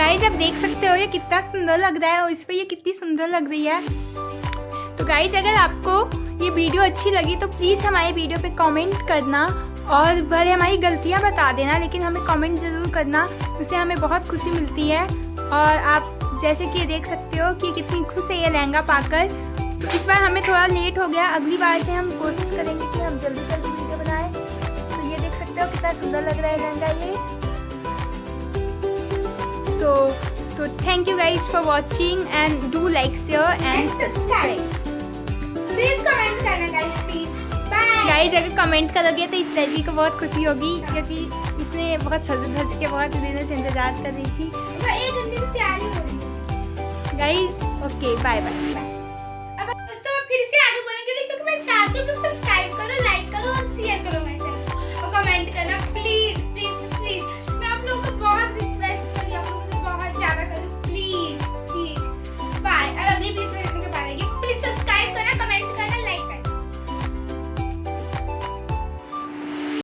Guys आप देख सकते हो ये कितना सुंदर लग रहा है और इस पर ये कितनी सुंदर लग रही है। तो गाइज अगर आपको ये वीडियो अच्छी लगी तो प्लीज़ हमारे वीडियो पे कमेंट करना और भले हमारी गलतियाँ बता देना, लेकिन हमें कमेंट ज़रूर करना, उससे हमें बहुत खुशी मिलती है। और आप जैसे कि देख सकते हो कि कितनी खुश है ये लहंगा पाकर। तो इस बार हमें थोड़ा लेट हो गया, अगली बार से हम कोशिश करेंगे कि हम जल्दी जल्दी वीडियो बनाएं। तो ये देख सकते हो कितना सुंदर लग रहा है लहंगा ये। तो thank you guys for watching and do like share and subscribe. Please comment करना गाइस, प्लीज। बाय गाइज अगर कमेंट करोगे तो इस लड़की को बहुत खुशी होगी, क्योंकि इसने बहुत सज धज के बहुत दिनों से इंतजार कर रही थी। तो 1 घंटे की तैयारी हो रही है गाइज। Okay bye bye.